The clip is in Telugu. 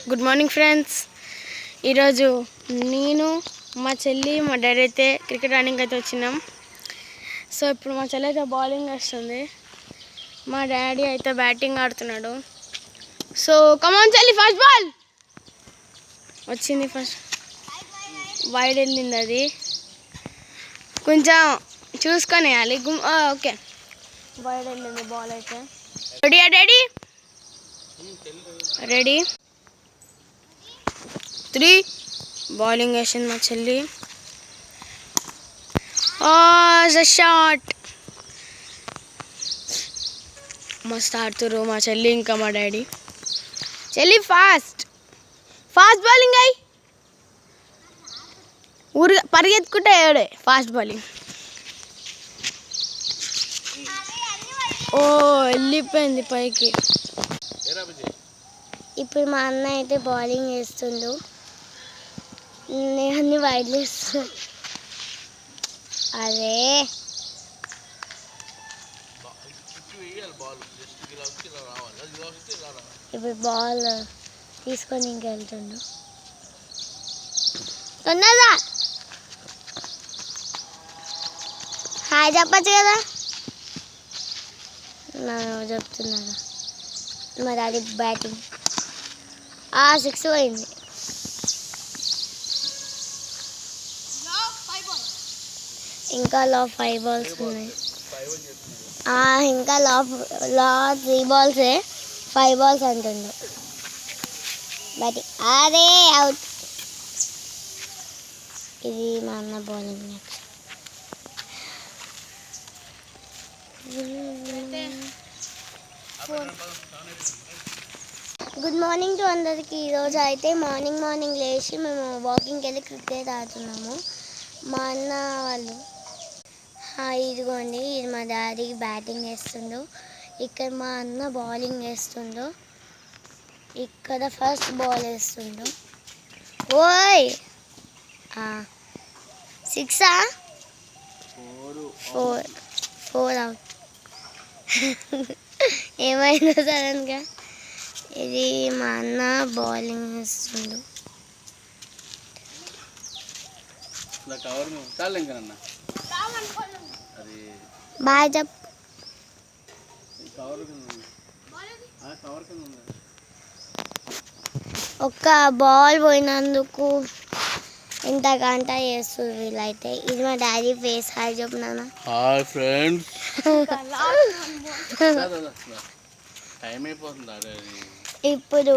Good morning friends. ఈరోజు నేను మా చెల్లి మా డాడీ అయితే క్రికెట్ ఆడడానికి అయితే వచ్చినాం. సో ఇప్పుడు మా చెల్లి అయితే బౌలింగ్ వేస్తుంది, మా డాడీ అయితే బ్యాటింగ్ ఆడుతున్నాడు. సో కమాన్ చెల్లి, ఫస్ట్ బాల్ వచ్చింది. ఫస్ట్ వైడ్ వెళ్ళింది, అది కొంచెం చూసుకొని వేయాలి. ఓకే, వైడ్ వెళ్ళింది బాల్ అయితే. Ready daddy? రెడీ. 3 బౌలింగ్ వేసింది మా చెల్లి. షాట్ మస్తు ఆడుతురు మా చెల్లి ఇంకా మా డాడీ. చెల్లి ఫాస్ట్ బౌలింగ్ అయ్యి పరిగెత్తుకుంటే ఏడే ఫాస్ట్ బౌలింగ్. వెళ్ళిపోయింది పైకి. ఇప్పుడు మా అన్న అయితే బౌలింగ్ వేస్తుండు, నేను అన్ని వైడ్లు వేస్తున్నా. అదే ఇప్పుడు బాల్ తీసుకొని ఇంకెళ్తుండు. తొందరగా హాయ్ చెప్పచ్చు కదా, చెప్తున్నారా మా డాడీ బ్యాటింగ్. 6 పోయింది. ఇంకా 5 balls ఉన్నాయి. ఇంకా 3 balls, 5 balls అంటుండు బ్యాటింగ్. అదే అవుట్. ఇది మా అన్న బౌలింగ్. గుడ్ మార్నింగ్ టు అందరికి. ఈరోజు అయితే మార్నింగ్ లేచి మేము వాకింగ్కి వెళ్ళి క్రికెట్ ఆడుతున్నాము. మా అన్న వాళ్ళు ఇదిగోండి, ఇది మా డాడీ బ్యాటింగ్ వేస్తుండు, ఇక్కడ మా అన్న బౌలింగ్ వేస్తుండు, ఇక్కడ ఫస్ట్ బాల్ వేస్తుండు. ఓయ్ 6 4 అవుట్. ఏమైందో సడన్గా. ఇది మా అన్న బౌలింగ్ వేస్తుండు. బాయ్ చెప్. ఒక్క బాల్ పోయినందుకు ఇంత గంట చేస్తుంది వీళ్ళైతే. ఇది మా డాడీ ఫేస్. హాయ్ చెప్పు నాన్న. Hi friends. టైం అయిపోతుంది. ఇప్పుడు